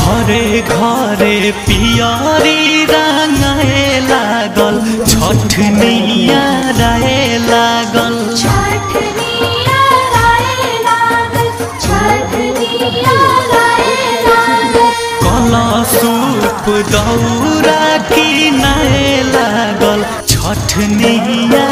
घरे घरे पियरी रंगाए लागल छठनिया राए लागल कलशूप दौरा किनाए लागल छठनिया